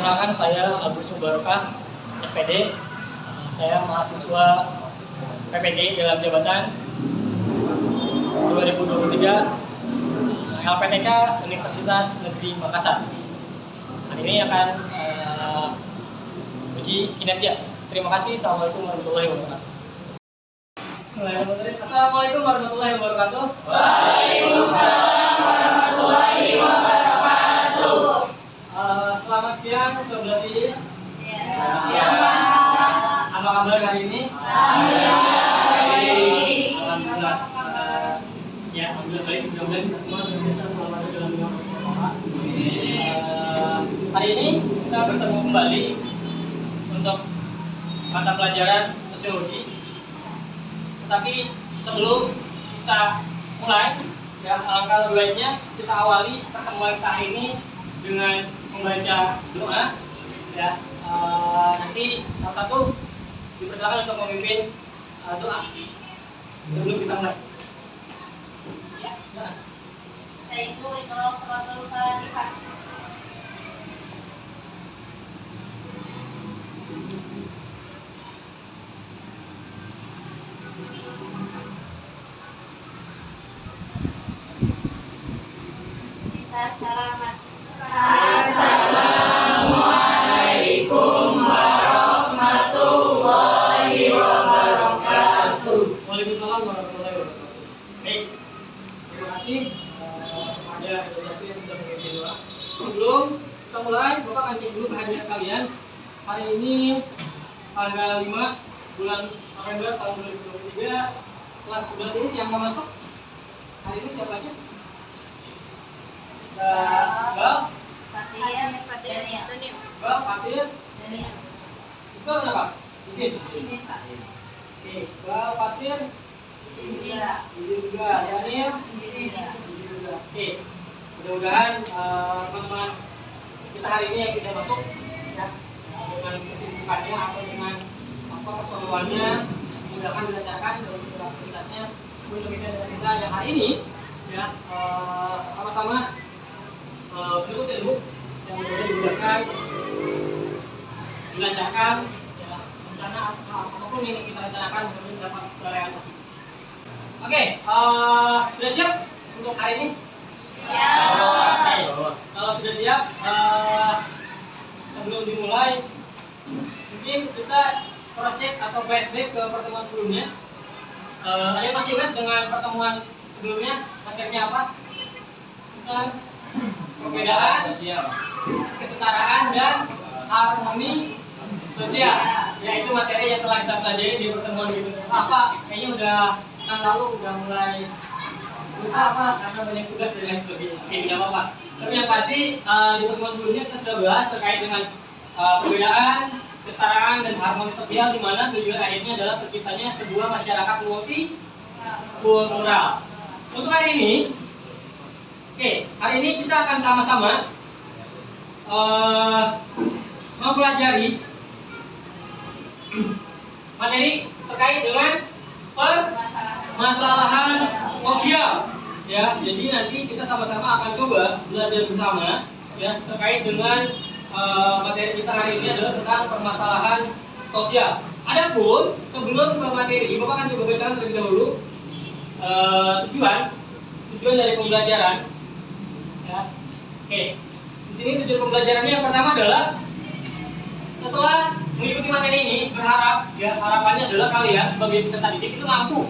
Perkenalkan, saya Agus Mubarokah, SPD. Saya mahasiswa PPG dalam jabatan 2023 LPTK Universitas Negeri Makassar. Hari ini akan uji kinerja. Terima kasih. Assalamualaikum warahmatullahi wabarakatuh. Assalamualaikum warahmatullahi wabarakatuh. Waalaikumsalam warahmatullahi wabarakatuh. Selamat siang, Sobat Is. Siang. Apa kabar hari ini? Alhamdulillah baik. Alhamdulillah. Alhamdulillah baik. Mudah-mudahan kita semua senantiasa selalu ada dalam lindungan Allah. Hari ini kita bertemu kembali untuk mata pelajaran sosiologi. Tetapi sebelum kita mulai, alangkah lebih baiknya kita awali pertemuan kita hari ini dengan membaca doa. Nanti salah satu dipersilakan untuk memimpin doa sebelum kita mulai. Silakan. Yaitu Iqra suratul Fatihah. Selamat. Assalamualaikum warahmatullahi wabarakatuh. Waalaikumsalam warahmatullahi wabarakatuh. Baik, terima kasih kepada Ibu yang sudah memimpin doa. Sebelum kita mulai, Bapak akan cek dulu kehadiran kalian. Hari ini tanggal 5 bulan November tahun 2023, kelas 11 ini siang mau masuk. Hari ini siapa aja? Iqbal, Fatir, Fatir, Iqbal berapa? Izin. Iqbal, Fatir, Izin juga. Yanir, Izin juga. Oke, mudah-mudahan teman-teman kita hari ini yang tidak masuk dengan kesibukannya atau dengan keperluannya, mudahkan dilancarkan dalam segala aktivitasnya. Untuk kita dengan kita yang hari ini sama-sama menuntut ilmu yang mudah dimudahkan, dilancarkan, rencana apapun yang kita rencanakan mudah dapat terrealisasi. Oke, sudah siap untuk hari ini? Siap. Kalau sudah siap, sebelum dimulai, mungkin kita cross check atau flashback ke pertemuan sebelumnya. Ada yang masih ingat dengan pertemuan sebelumnya materinya apa? Tentang perbedaan sosial, kesetaraan dan harmoni sosial. Ya, itu materi yang telah kita pelajari di pertemuan itu. Apa? Kayaknya udah tahun lalu udah mulai lupa apa karena banyak tugas dan lain sebagainya. Oke, tidak apa-apa. Tapi yang pasti di pertemuan sebelumnya kita sudah bahas terkait dengan perbedaan, kesetaraan dan harmoni sosial, di mana tujuan akhirnya adalah terciptanya sebuah masyarakat multikultural. Untuk hari ini, hari ini kita akan sama-sama mempelajari materi terkait dengan permasalahan sosial. Ya, jadi nanti kita sama-sama akan coba belajar bersama terkait dengan materi kita hari ini adalah tentang permasalahan sosial. Adapun sebelum ke materi, Bapak akan coba bacakan terlebih dahulu tujuan dari pembelajaran. Di sini tujuan pembelajarannya yang pertama adalah setelah mengikuti materi ini, harapannya adalah kalian sebagai peserta didik itu mampu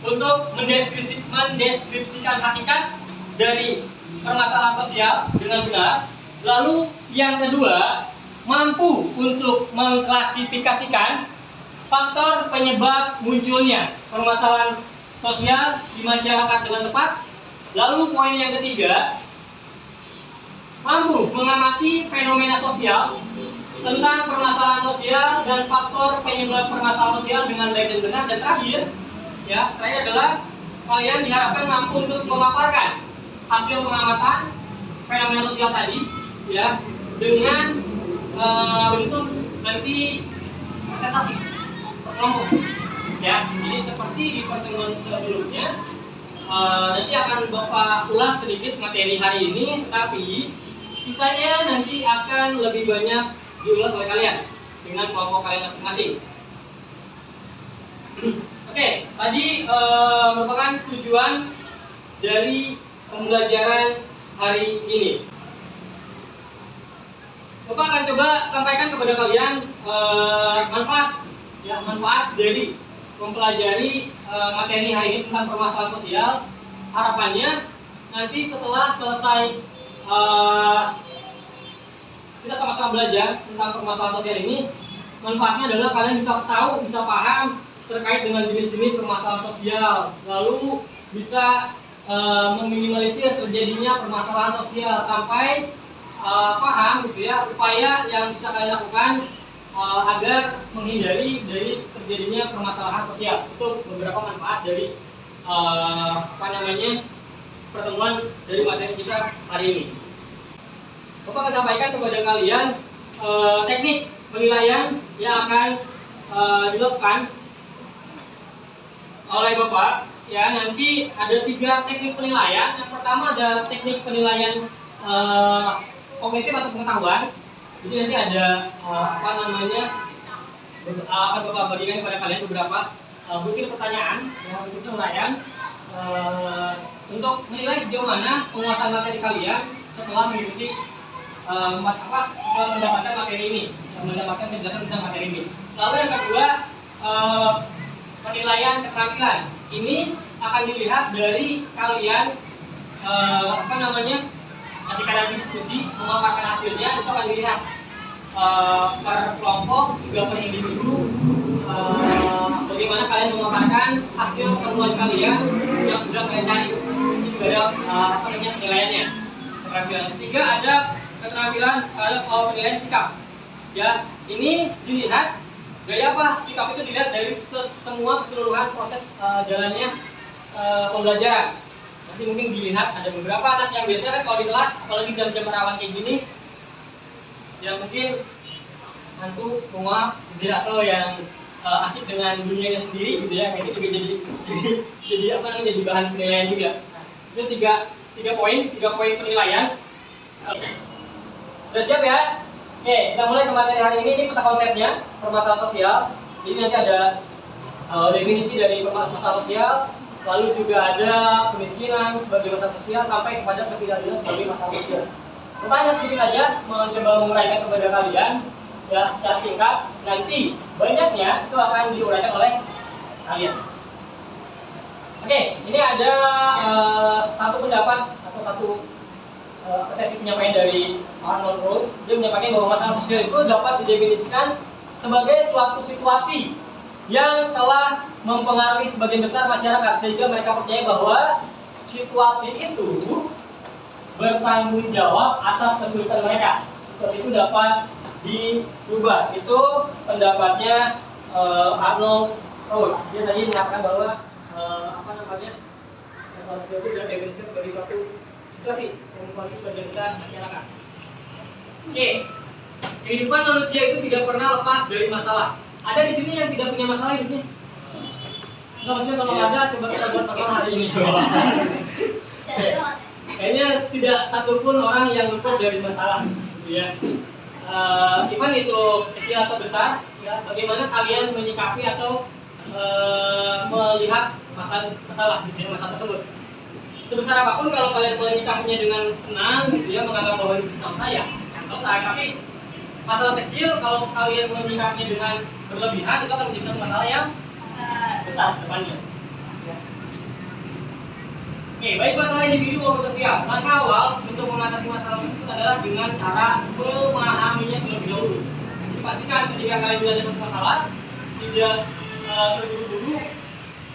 untuk mendeskripsikan hakikat dari permasalahan sosial dengan benar. Lalu yang kedua, mampu untuk mengklasifikasikan faktor penyebab munculnya permasalahan sosial di masyarakat dengan tepat. Lalu poin yang ketiga, mampu mengamati fenomena sosial tentang permasalahan sosial dan faktor penyebab permasalahan sosial dengan baik dan benar. Dan terakhir adalah kalian diharapkan mampu untuk memaparkan hasil pengamatan fenomena sosial tadi dengan bentuk nanti presentasi kelompok. Jadi seperti di pertemuan sebelumnya, nanti akan Bapak ulas sedikit materi hari ini, tetapi Sisanya nanti akan lebih banyak diulas oleh kalian dengan kelompok kalian masing-masing. Oke, tadi merupakan tujuan dari pembelajaran hari ini. Bapak akan coba sampaikan kepada kalian manfaat dari mempelajari materi hari ini tentang permasalahan sosial. Harapannya nanti setelah selesai kita sama-sama belajar tentang permasalahan sosial ini, manfaatnya adalah kalian bisa tahu, bisa paham terkait dengan jenis-jenis permasalahan sosial, lalu bisa meminimalisir terjadinya permasalahan sosial sampai paham gitu ya upaya yang bisa kalian lakukan agar menghindari dari terjadinya permasalahan sosial. Itu beberapa manfaat dari pertemuan dari materi kita hari ini. Bapak akan sampaikan kepada kalian teknik penilaian yang akan dilakukan oleh Bapak. Ya, nanti ada 3 teknik penilaian. Yang pertama ada teknik penilaian kognitif atau pengetahuan. Jadi nanti ada akan Bapak bagikan kepada kalian beberapa butir pertanyaan yang untuk uraian untuk menilai sejauh mana penguasaan materi kalian setelah mengikuti mendapatkan materi ini, mendapatkan penjelasan tentang materi ini. Lalu yang kedua, penilaian keterampilan. Ini akan dilihat dari kalian ketika nanti diskusi memaparkan hasilnya, itu akan dilihat per kelompok juga per individu bagaimana kalian memaparkan hasil penemuan kalian yang sudah kalian cari. Ini juga ada penilaiannya. Keterampilan ketiga ada penilaian sikap. Ya, ini dilihat dari apa? Sikap itu dilihat dari semua keseluruhan proses jalannya pembelajaran. Nanti mungkin dilihat ada beberapa anak yang biasanya kan kalau di kelas, apalagi jam-jam rawan kayak gini, ya mungkin hantu, penguap, atau yang asik dengan dunianya sendiri gitu ya. Ini juga jadi bahan penilaian juga. Nah, itu tiga poin penilaian. Sudah siap ya? Oke, kita mulai ke materi hari ini. Ini peta konsepnya, permasalahan sosial. Jadi nanti ada definisi dari masalah sosial, lalu juga ada kemiskinan sebagai masalah sosial sampai kepada ketidakadilan sebagai masalah sosial. Pertanyaan sedikit saja, mencoba menguraikan kepada kalian ya secara singkat. Nanti banyaknya itu akan diuraikan oleh kalian. Oke, ini ada satu pendapat atau satu persepsi penyampaian dari Arnold Rose. Dia menyampaikan bahwa masalah sosial itu dapat didefinisikan sebagai suatu situasi yang telah mempengaruhi sebagian besar masyarakat sehingga mereka percaya bahwa situasi itu bertanggung jawab atas kesulitan mereka. Situasi itu dapat dirubah. Itu pendapatnya Arnold Rose. Dia tadi mengatakan bahwa masalah sosial itu didefinisikan sebagai suatu situasi yang mempengaruhi sebagian besar masyarakat. Oke, kehidupan manusia itu tidak pernah lepas dari masalah. Ada di sini yang tidak punya masalah hidupnya? Enggak, maksudnya kalau ada, coba kita buat masalah hari ini. Kayaknya tidak satupun orang yang luput dari masalah, gitu ya. Even itu kecil atau besar, ya, bagaimana kalian menyikapi atau melihat masalah tersebut. Sebesar apapun kalau kalian menyikapinya dengan tenang, gitu ya, menganggap bahwa itu selesai ya, selesai. Tapi masalah kecil kalau kalian menyikapinya dengan berlebihan itu akan menjadi satu masalah yang besar depannya. Ya. Oke, baik masalah individu maupun sosial. Langkah awal untuk mengatasi masalah tersebut adalah dengan cara memahaminya terlebih dahulu. Jadi pastikan ketika kalian belajar satu masalah tidak terburu-buru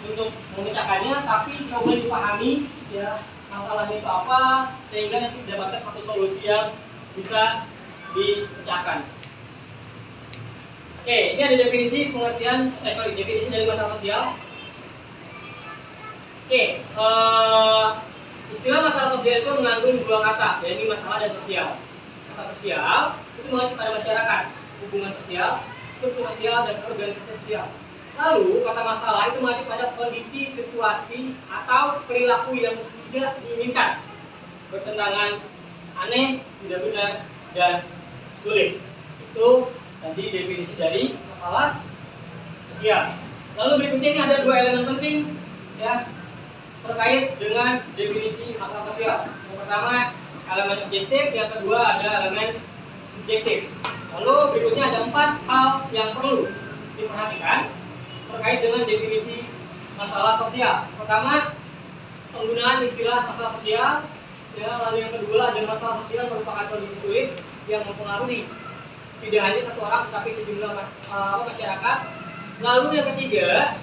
untuk memecahkannya, tapi coba dipahami ya masalahnya itu apa sehingga nanti didapatkan satu solusi yang bisa dipecahkan. Oke, ini ada definisi definisi dari masalah sosial. Oke, istilah masalah sosial itu mengandung 2 kata, yaitu masalah dan sosial. Kata sosial itu mengacu pada masyarakat, hubungan sosial, struktur sosial, dan organisasi sosial. Lalu kata masalah itu mengacu pada kondisi, situasi, atau perilaku yang tidak diinginkan, bertentangan aneh, tidak benar, dan sulit. Itu tadi definisi dari masalah sosial. Lalu berikutnya ini ada dua elemen penting ya terkait dengan definisi masalah sosial. Yang pertama elemen objektif, yang kedua ada elemen subjektif. Lalu berikutnya ada 4 hal yang perlu diperhatikan terkait dengan definisi masalah sosial. Pertama, penggunaan istilah masalah sosial. Ya, lalu yang kedua ada masalah sosial merupakan kondisi sulit yang mempengaruhi tidak hanya satu orang tetapi sejumlah masyarakat. Lalu yang ketiga,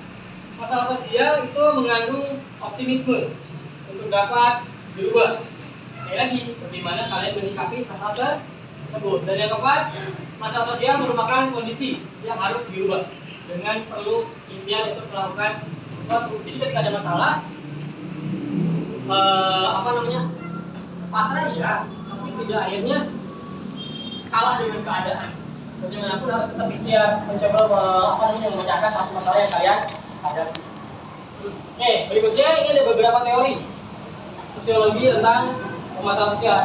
masalah sosial itu mengandung optimisme untuk dapat dirubah. Sekali lagi, bagaimana kalian menyikapi masalah tersebut. Dan yang keempat, masalah sosial merupakan kondisi yang harus dirubah dengan perlu ikhtiar untuk melakukan sesuatu. Jadi ketika ada masalah, pasrah ya, tapi tidak akhirnya kalah dengan keadaan. Bagaimanapun harus tetap ikhtiar mencoba memecahkan satu masalah yang kalian hadapi. Oke, berikutnya ini ada beberapa teori sosiologi tentang masalah sosial.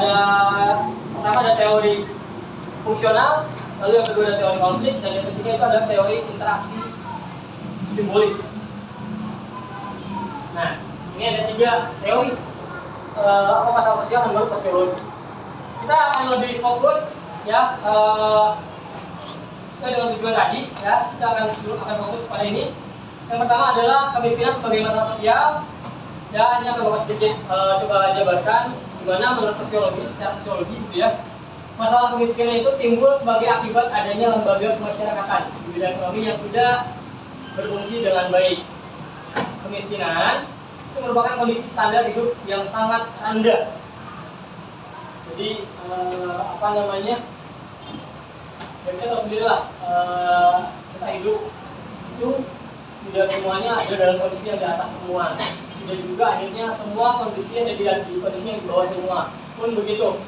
Pertama ada teori fungsional, lalu yang kedua ada teori konflik, dan yang ketiga itu ada teori interaksi simbolis. Nah, ini ada 3 teori masalah sosial menurut sosiologi. Kita akan lebih fokus ya sesuai dengan tujuan tadi ya. Kita akan fokus pada ini. Yang pertama adalah kemiskinan sebagai masalah sosial. Ya, ini akan Bapak sedikit coba jabarkan gimana menurut sosiologi, secara sosiologi gitu ya. Masalah kemiskinan itu timbul sebagai akibat adanya lembaga kemasyarakatan di bidang ekonomi yang tidak berfungsi dengan baik. Kemiskinan itu merupakan kondisi standar hidup yang sangat rendah. Jadi ya kita tahu sendiri lah, kita hidup itu tidak semuanya ada dalam kondisi yang di atas semua. Tidak juga akhirnya semua kondisi yang ada di kondisi yang di bawah semua. Pun begitu,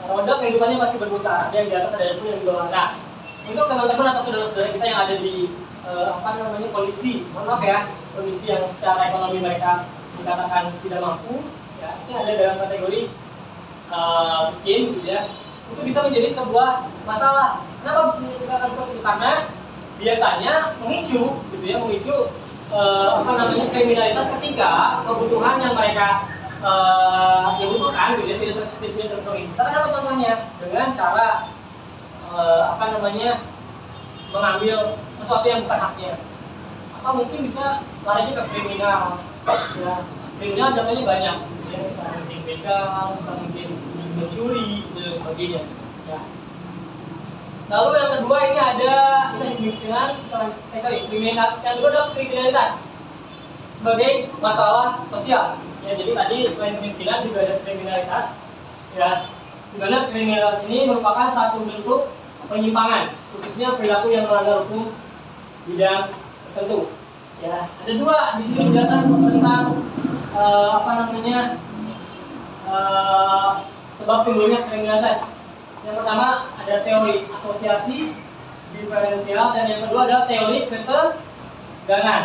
roda kehidupannya pasti berputar. Ada yang di atas, ada pun yang di bawah. Nah, untuk teman-teman atau saudara-saudara kita yang ada di kondisi, kondisi yang secara ekonomi mereka dikatakan tidak mampu, ya, ini ada dalam kategori miskin, gitu ya. Itu bisa menjadi sebuah masalah. Kenapa bisa dikatakan seperti itu? Karena biasanya memicu kriminalitas ketika kebutuhan yang mereka butuhkan, gitu ya, tidak terpenuhi. Misalkan apa contohnya? Dengan cara mengambil sesuatu yang bukan haknya, atau mungkin bisa larinya ke kriminal. Ya, kriminal contohnya banyak, ya, bisa mungkin begal, bisa mungkin mencuri dan sebagainya. Ya. Lalu yang kedua ini ada kriminal. Yang kedua adalah kriminalitas sebagai masalah sosial. Ya, jadi tadi selain kemiskinan juga ada kriminalitas. Ya, di mana kriminalitas ini merupakan satu bentuk penyimpangan, khususnya perilaku yang melanggar hukum bidang tertentu. Ya, ada 2 di sini penjelasan tentang sebab timbulnya kriminalitas. Yang pertama ada teori asosiasi diferensial, dan yang kedua adalah teori ketegangan.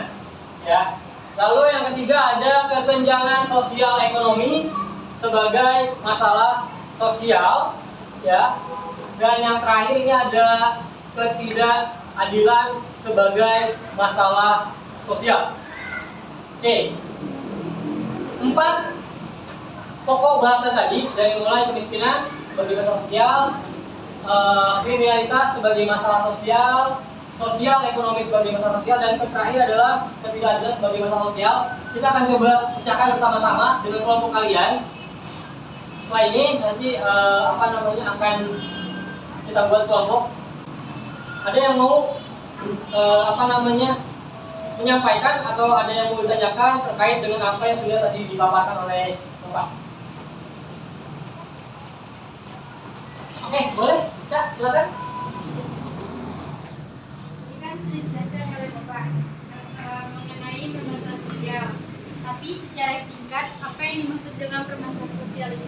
Ya. Lalu yang ketiga ada kesenjangan sosial ekonomi sebagai masalah sosial, ya. Dan yang terakhir ini ada ketidakadilan sebagai masalah sosial. Oke. 4 pokok bahasan tadi, dari mulai kemiskinan sebagai masalah sosial, kriminalitas sebagai masalah sosial, sosial ekonomi sebagai masalah sosial, dan terakhir adalah ketidakadilan sebagai masalah sosial. Kita akan coba pecahkan bersama-sama dengan kelompok kalian. Setelah ini nanti akan kita buat kelompok. Ada yang mau menyampaikan atau ada yang mau ditanyakan terkait dengan apa yang sudah tadi dipaparkan oleh Bapak? Oke, boleh, Cak, silakan. Ini kan sudah dijelaskan oleh Bapak mengenai permasalahan sosial. Tapi secara singkat, apa yang dimaksud dengan permasalahan sosial itu?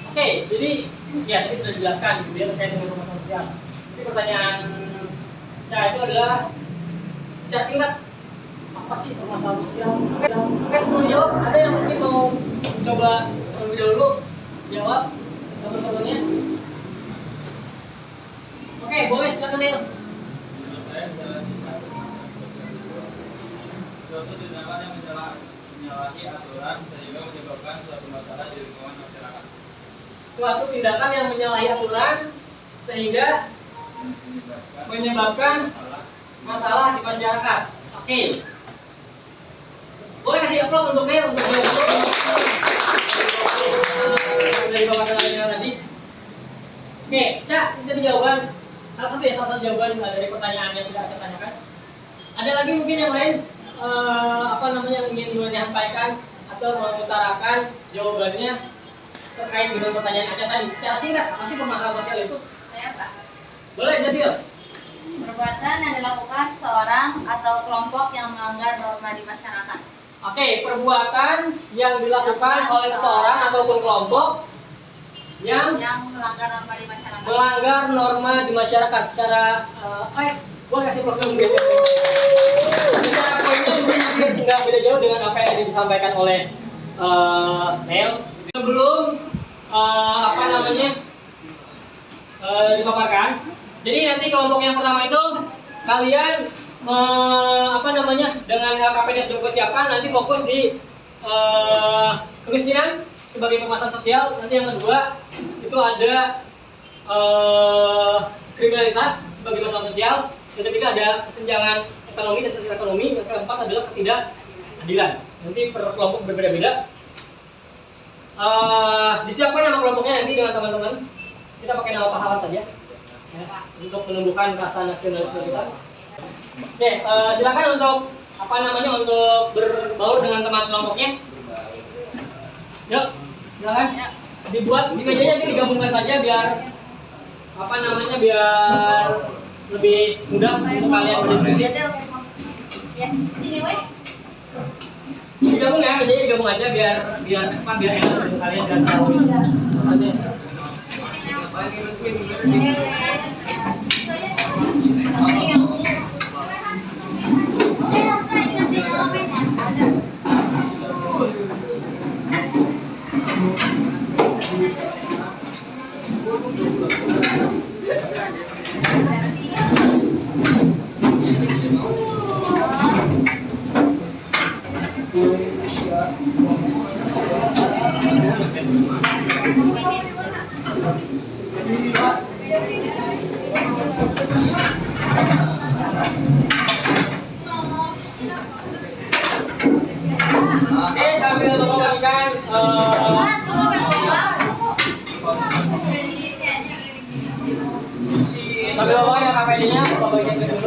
Oke, jadi ya tadi sudah dijelaskan gitu ya terkait dengan permasalahan sosial. Jadi pertanyaan saya itu adalah secara singkat, apa sih permasalahan sosial? Oke, sebelum jawab, ada yang mungkin mau coba terlebih dahulu jawab teman-temannya. Oke, boleh silakan Neil. Menurut saya salah satu suatu tindakan yang menyalahi aturan sehingga menyebabkan suatu masalah di lingkungan masyarakat. Suatu tindakan yang menyalahi aturan sehingga menyebabkan masalah di masyarakat. Oke. Boleh kasih aplaus untuk Neil untuk jawab dari Bapak Neil tadi. Oke, Cak, itu tadi jawaban salah satu jawaban dari pertanyaan yang sudah saya tanyakan. Ada lagi mungkin yang lain yang ingin menyampaikan atau mengutarakan jawabannya terkait dengan pertanyaan Aca tadi secara singkat, masih permasalahan sosial itu? Saya Pak. Boleh, Jadil. Perbuatan yang dilakukan seorang atau kelompok yang melanggar norma di masyarakat. Oke, perbuatan yang dilakukan oleh seseorang ataupun kelompok yang melanggar norma di masyarakat. Melanggar norma di masyarakat secara boleh kasih program gitu. Secara poinnya mungkin nggak beda jauh dengan apa yang disampaikan oleh Neil. Sebelum dipaparkan. Jadi nanti kelompok yang pertama itu kalian dengan LKPD yang sudah persiapkan nanti fokus di kemiskinan sebagai permasalahan sosial. Nanti yang kedua itu ada kriminalitas sebagai masalah sosial. Yang ketiga ada kesenjangan ekonomi dan sosial ekonomi. Yang keempat adalah ketidakadilan. Nanti per kelompok berbeda-beda. Disiapkan nama kelompoknya nanti dengan teman-teman. Kita pakai nama pahlawan saja ya, untuk menumbuhkan rasa nasionalisme kita. Oke, silakan untuk untuk berbaur dengan teman kelompoknya. Yuk, silakan. Dibuat di mejanya itu digabungkan saja biar biar lebih mudah untuk kalian berdiskusi. Ya, sini weh. Digabung ya, mejanya digabung aja biar enak untuk kalian dan tahu. Oke, sambil membagikan sambil bawain ya KPD-nya, bagian ke dulu.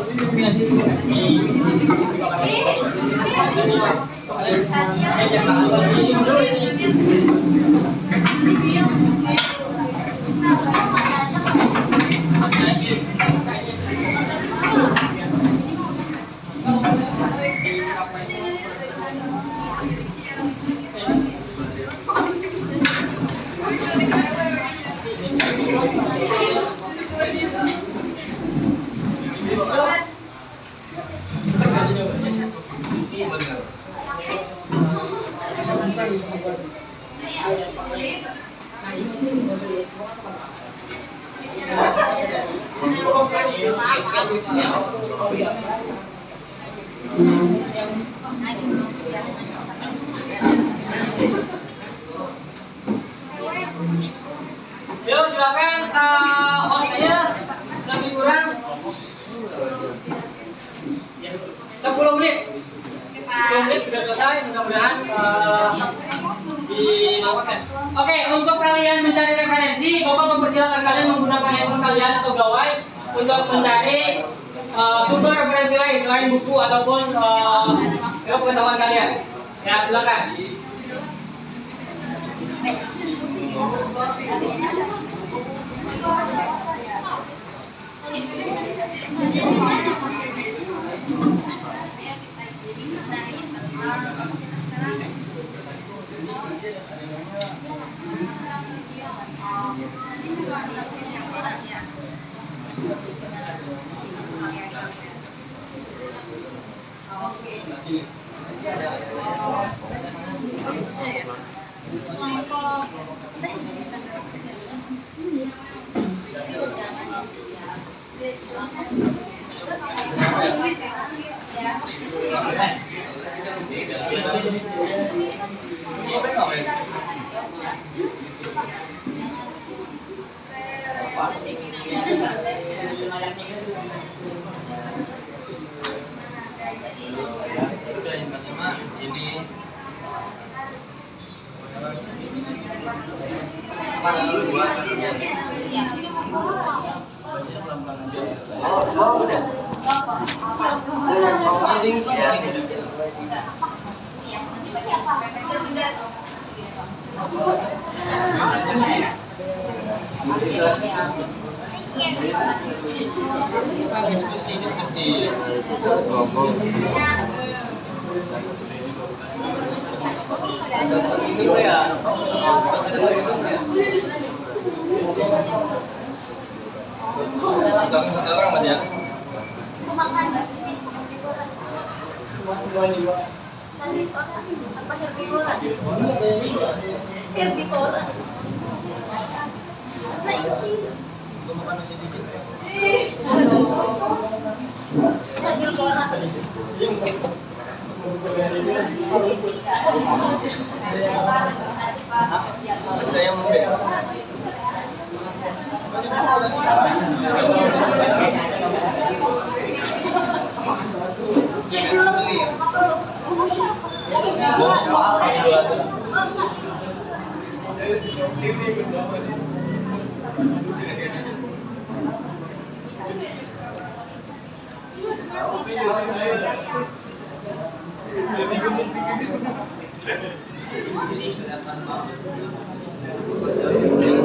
Yuk silakan waktunya lebih kurang 10 menit. 10 menit sudah selesai, mudah-mudahan dimanfaatkan. Oke, untuk kalian mencari referensi, Bapak mempersilahkan kalian menggunakan handphone kalian atau gawai untuk mencari sumber referensi lain selain buku ataupun pengetahuan kalian. Ya, silakan. Udah yang kelima ini apa dulu buat diskusi. Itu ya. Satu orang Mas ya. Untuk makan nasi dikit. Saya muda.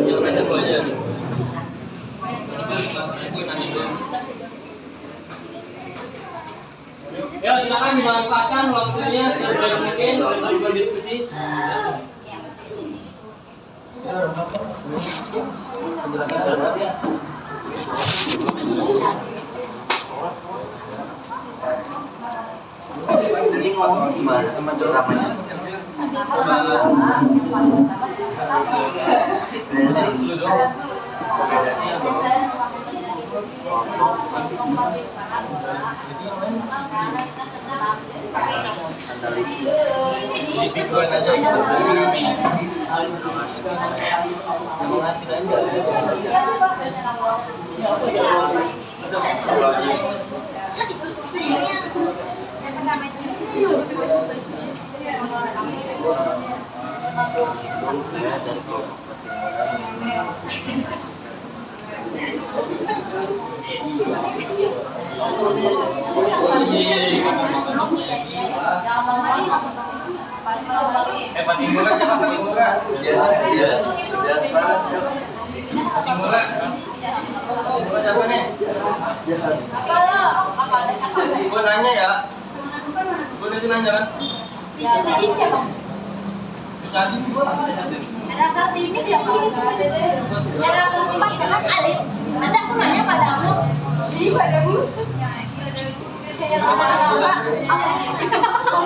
Jangan baca gua aja. Ya, silakan dimanfaatkan waktunya sebaik mungkin untuk berdiskusi. Ini ngomong gimana sama dramanya? Dipikirkan aja gitu. Patimura siapa Patimura? Iya. Patimura. Patimura siapa nih? Gua nanya ya. Gua udah nanya kan? Jadi siapa? Jadi gua. Era Kartini dia mau Era Kartini kan Alif. Ada aku nanya padamu. Iya padamu. Saya tanya kamu berapa kamu?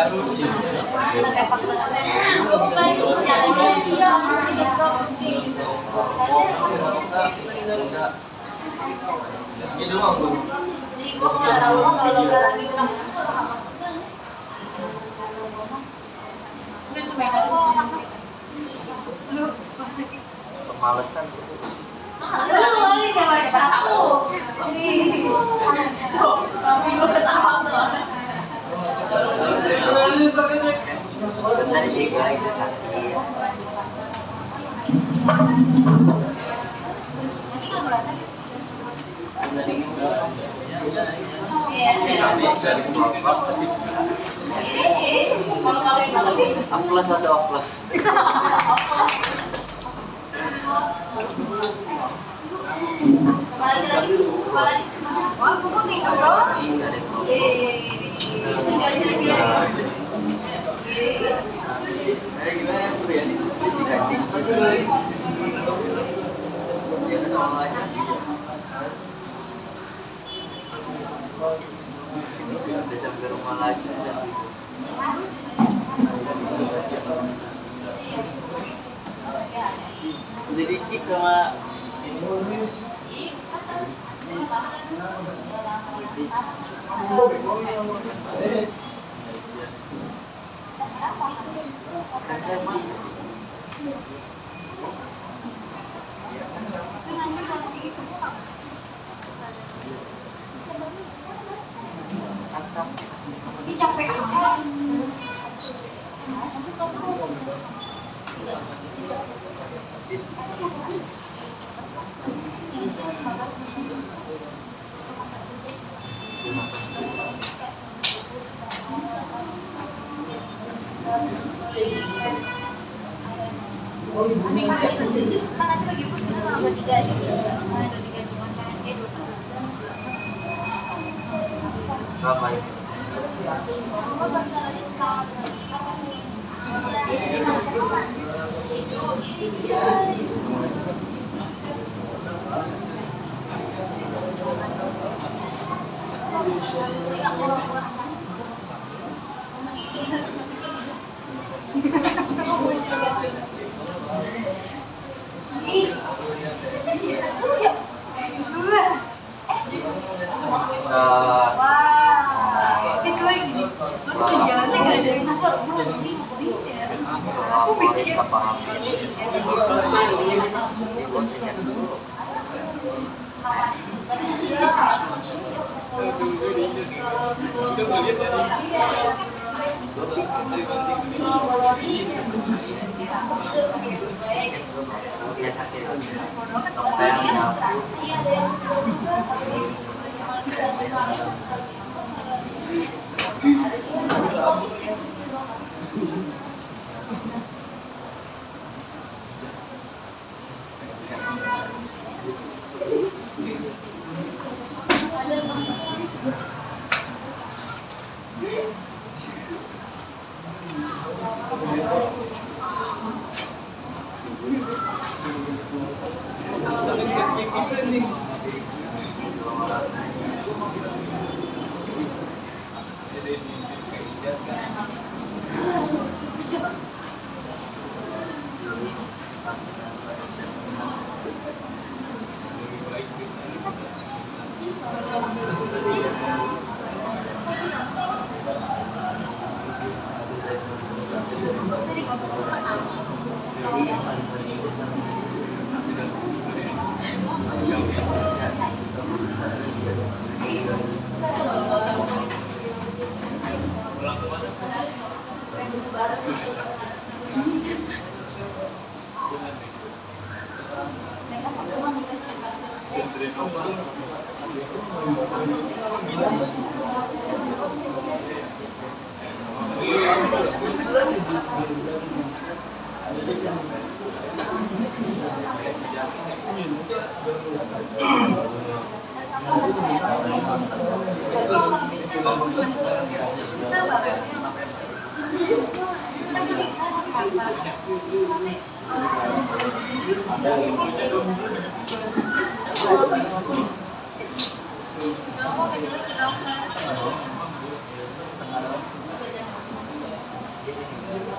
Gitu doang tuh. Kemalasan. Lu lagi kayak satu. Tapi lu ketawa tuh. Benar juga itu sakit. Lagi nggak berantak? Benar juga. Iya. Kami dari kelompok tapi Kalau kalian lebih. Aplas atau aplas? Kembali lagi. Wah, aku mau nih bro. Enggak deh. Gimana tuh ya? Si kancing. Jangan sama aja. Udah sampai rumah lagi. Udah dikit sama Ini capek amat. berapa ya? Favorit apa habis? Dibuatnya dulu. Ya sakit. Kampenya.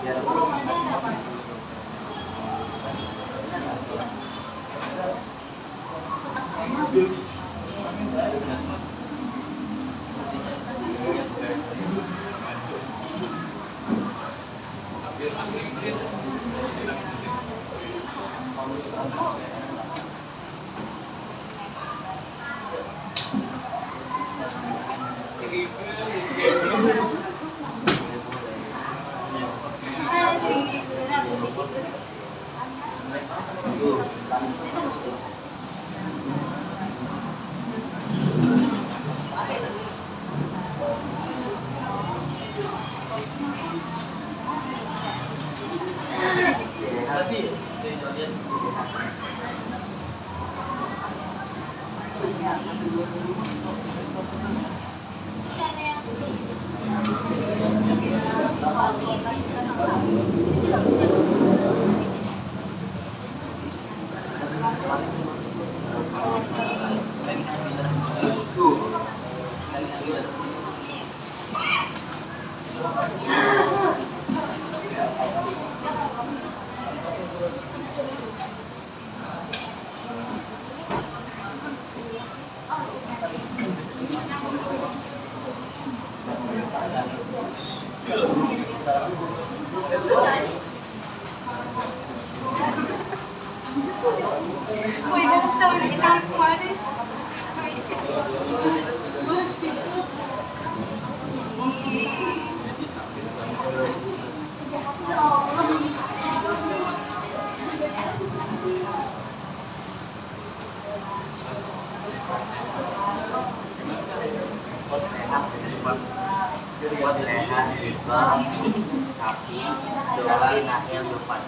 biar Masih, saya lihat. buat leher, bang, kaki, doang, nasi yang depan.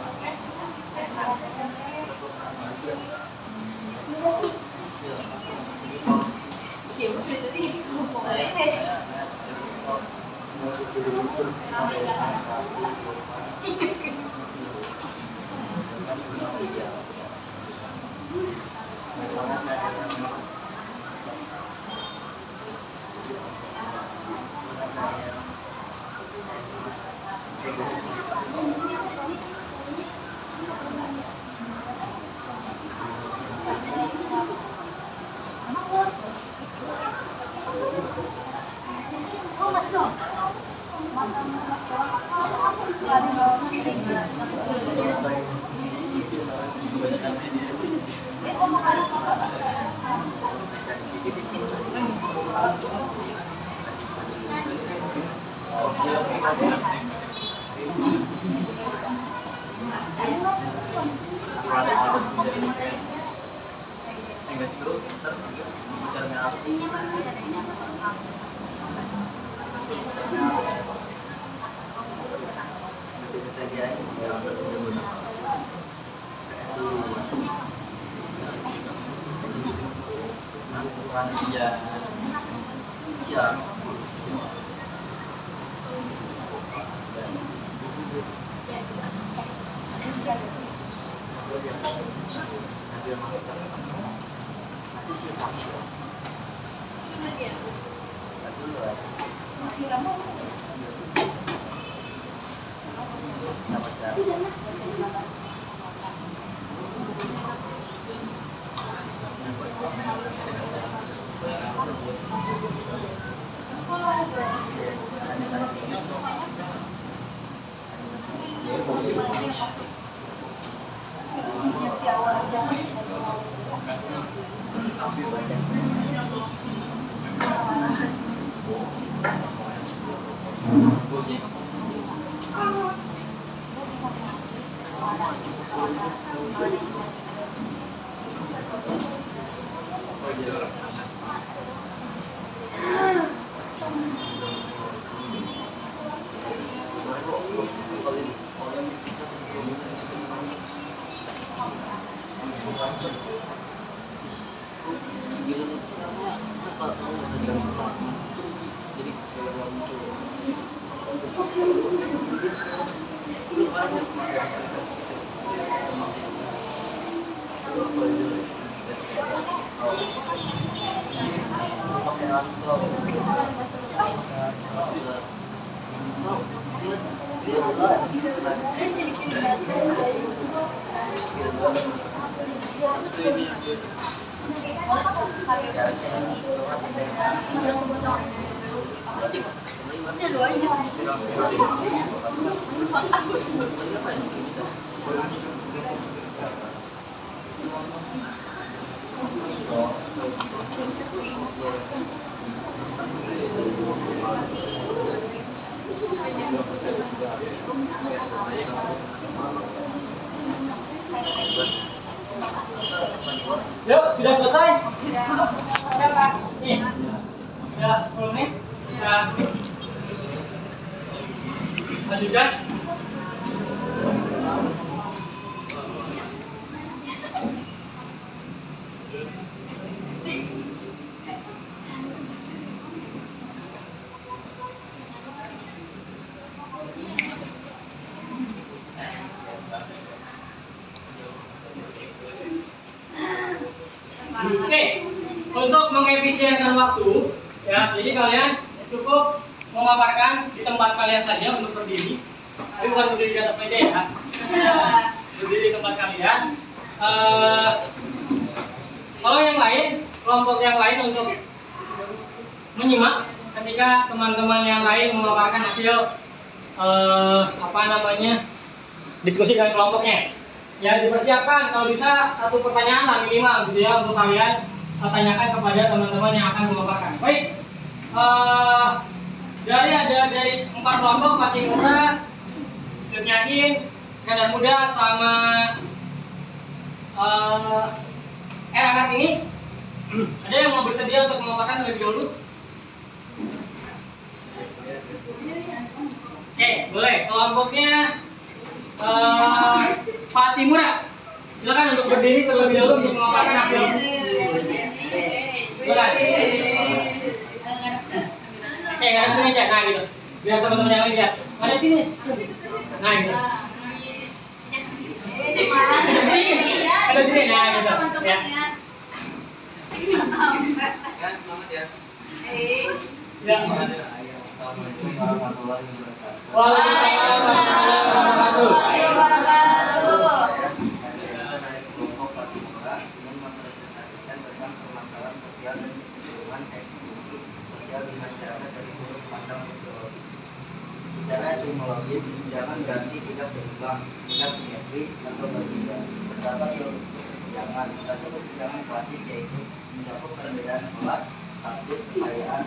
Yuk, sudah selesai? Udah, Pak. Nih, udah 10 menit. Kita lanjutkan. Oke, untuk mengefisienkan waktu, ya, jadi kalian cukup memaparkan di tempat kalian saja untuk berdiri, tapi bukan berdiri di atas meja ya, berdiri di tempat kalian. Kalau yang lain, kelompok yang lain untuk menyimak ketika teman-teman yang lain memaparkan hasil diskusi dengan kelompoknya. Ya, dipersiapkan kalau bisa satu pertanyaan lah minimal gitu ya untuk kalian tanyakan kepada teman-teman yang akan memaparkan. Baik, dari 4 kelompok, Pating Mura, Yakin, Sadar Muda, sama Akad ini, ada yang mau bersedia untuk memaparkan terlebih dahulu? Oke, boleh. Kelompoknya Pak Timura, silakan untuk berdiri terlebih dahulu untuk memaparkan hasil. Silakan. Nggak ada sini aja, nah gitu. Biar teman-teman yang lain lihat. Ada sini. Nah gitu. Ada sini, nah gitu. Ya. Kan selamat ya. Ya. Assalamualaikum warahmatullahi wabarakatuh. Waalaikumsalam warahmatullahi wabarakatuh. Saya dari kelompok Pating Mura ingin mempresentasikan tentang permasalahan sosial dan kecenderungan eksklusi sosial di masyarakat dari sudut pandang sosiologi. Secara etimologis, kesenjangan berarti tidak seimbang, tidak simetris atau berbeda. Terdapat teori kesenjangan. Satu kesenjangan klasik yaitu mencakup perbedaan kelas, status, kekayaan,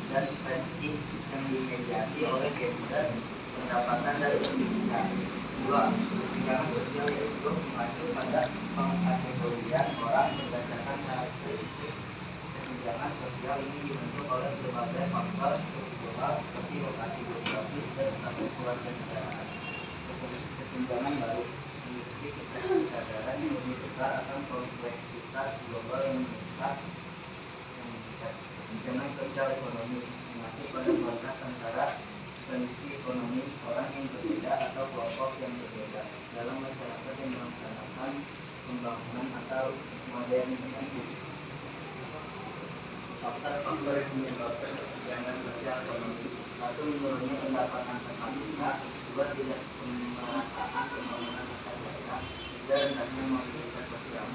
dan prestis yang dimediasi oleh gender, pendapatan, dan pendidikan. 2. Kesenjangan sosial yaitu mengacu pada pengkategorian orang berdasarkan karakteristik. Kesenjangan sosial ini dibentuk oleh berbagai faktor struktural seperti lokasi geografis dan status keluarga negaraan. Kesenjangan baru memiliki kesadaran yang lebih besar akan kompleksitas global yang meningkat. Kesenjangan sosial ekonomi mengacu pada kualitas antara kondisi ekonomi orang yang berbeda atau kelompok yang berbeda dalam masyarakat yang melaksanakan pembangunan atau modernisasi. Faktor-faktor yang menyebabkan kesenjangan sosial ekonomi: 1. Menurunnya pendapatan per kapita. 2. Tidak pemerataan pembangunan antar daerah. 3. Rendahnya mobilitas sosial.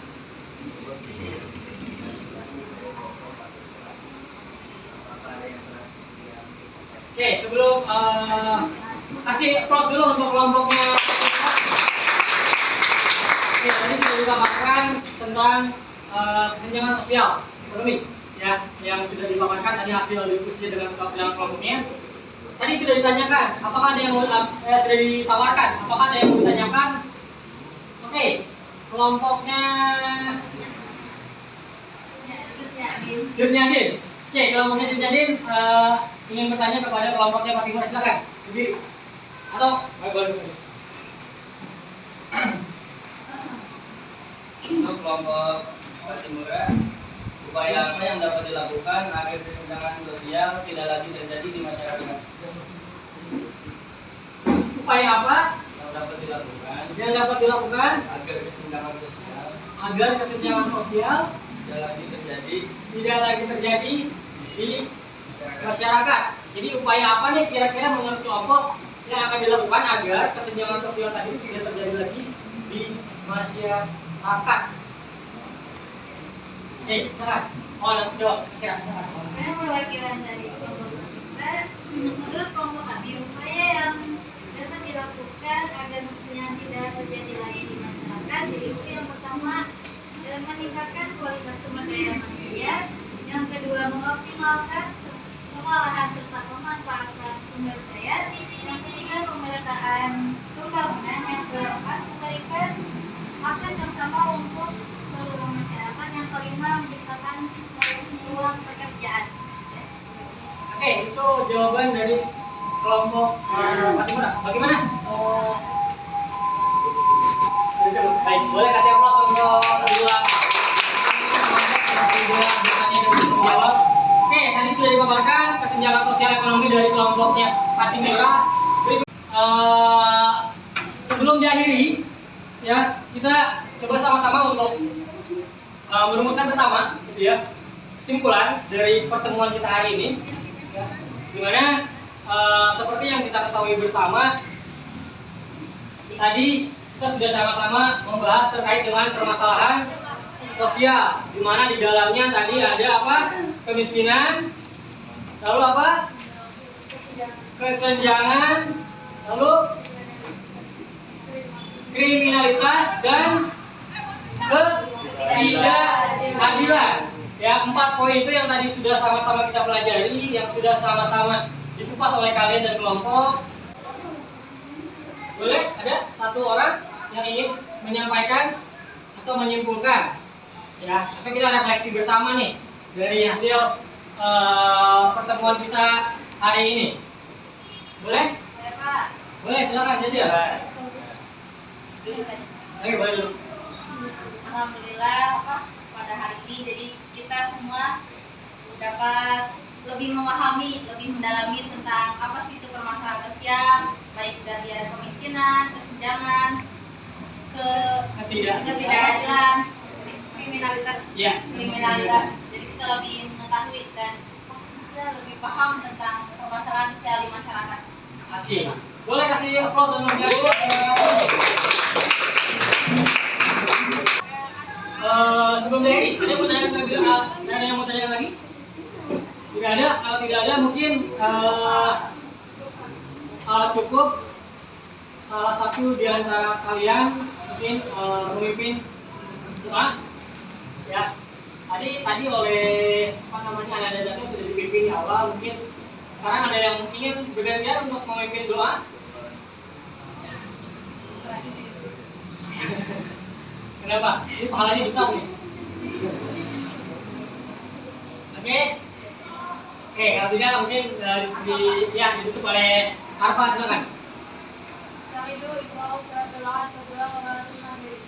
Oke, sebelum kasih applause dulu untuk kelompoknya. Oke, tadi sudah dipaparkan tentang kesenjangan sosial ekonomi, ya, yang sudah dipaparkan tadi hasil diskusi dengan kelompoknya. Tadi sudah ditanyakan, apakah ada yang sudah ditawarkan, apakah ada yang mau ditanyakan? Oke, kelompoknya Jurniadin. Oke, kelompoknya Jurniadin ingin bertanya kepada kelompoknya Pak Timur, silakan. Jadi, atau boleh. Untuk kelompok Pating Mura, upaya apa yang dapat dilakukan agar kesenjangan sosial tidak lagi terjadi di masyarakat? Upaya apa yang dapat dilakukan agar kesenjangan sosial tidak lagi terjadi di masyarakat? masyarakat. Jadi upaya apa nih kira-kira menurut kelompok yang akan dilakukan agar kesenjangan sosial tadi tidak terjadi lagi di masyarakat. Silakan. Oh, langsung jawab. Kira-kira. Saya perwakilan dari kelompok kita. Menurut kelompok kami, upaya yang dapat dilakukan agar kesenjangan tidak terjadi lagi di masyarakat yaitu yang pertama meningkatkan kualitas sumber daya manusia, yang kedua mengoptimalkan pengolahan serta pemanfaatan sumber daya, yang ketiga pemerataan pembangunan, yang keempat memberikan akses yang sama untuk seluruh masyarakat, yang kelima menciptakan peluang pekerjaan. Oke, itu jawaban dari kelompok Fatimura. Bagaimana? Baik, boleh kasih aplaus untuk kedua menjawab. Oke, tadi sudah dipaparkan kesenjangan sosial ekonomi dari kelompoknya Fatimura. Sebelum diakhiri, ya kita coba sama-sama untuk merumuskan bersama, gitu ya, kesimpulan dari pertemuan kita hari ini, ya, dimana seperti yang kita ketahui bersama, tadi kita sudah sama-sama membahas terkait dengan permasalahan sosial, di mana di dalamnya tadi ada apa? Kemiskinan, lalu apa? Kesenjangan, lalu kriminalitas dan ketidakadilan. Ya, 4 poin itu yang tadi sudah sama-sama kita pelajari, yang sudah sama-sama dikupas oleh kalian dan kelompok. Boleh ada satu orang yang ingin menyampaikan atau menyimpulkan, ya, maka kita refleksi bersama nih dari hasil pertemuan kita hari ini. Boleh? Ya, Pak. Boleh, silakan jadi ya. Oke, boleh dulu. Alhamdulillah pada hari ini jadi kita semua dapat lebih memahami, lebih mendalami tentang apa sih itu permasalahan sosial, baik dari ada kemiskinan, kesenjangan, ketidakadilan, kriminalitas, kriminalitas. Jadi kita lebih mengetahui dan kita lebih paham tentang permasalahan sosial di masyarakat. Oke, boleh kasih aplaus untuk dia. Sebelum dari ada yang mau tanyakan lagi? Tidak ada. Kalau tidak ada mungkin cukup salah satu di antara kalian mungkin memimpin doa. Ya, tadi oleh apa namanya Anda Jatuh sudah dipimpin di awal. Mungkin sekarang ada yang ingin bergantian untuk memimpin doa. Kenapa? Ini pahalanya besar nih. Oke, kalau tidak mungkin ditutup oleh Arfa, silakan. Setelah itu iqra'u suratul Al-Asr wa Al-Majlis.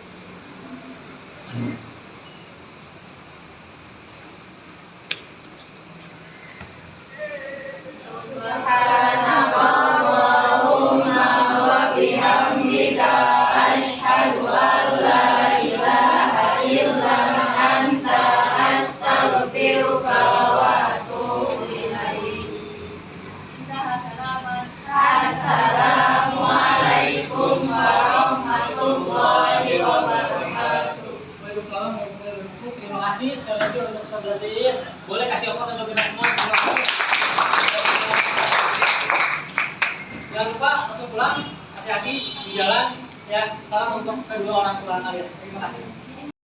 Subhanakallahumma wa bihamdika asyhadu an la ilaha illa anta astaghfiruka wa atubu ilaik. Assalamualaikum warahmatullahi wabarakatuh. Waalaikumsalam warahmatullahi wabarakatuh. Terima kasih sekali lagi untuk 11 IS. Boleh kasih aplaus untuk kita semua. Jangan lupa langsung pulang, hati-hati di jalan. Ya, salam untuk kedua orang tua kalian. Terima kasih.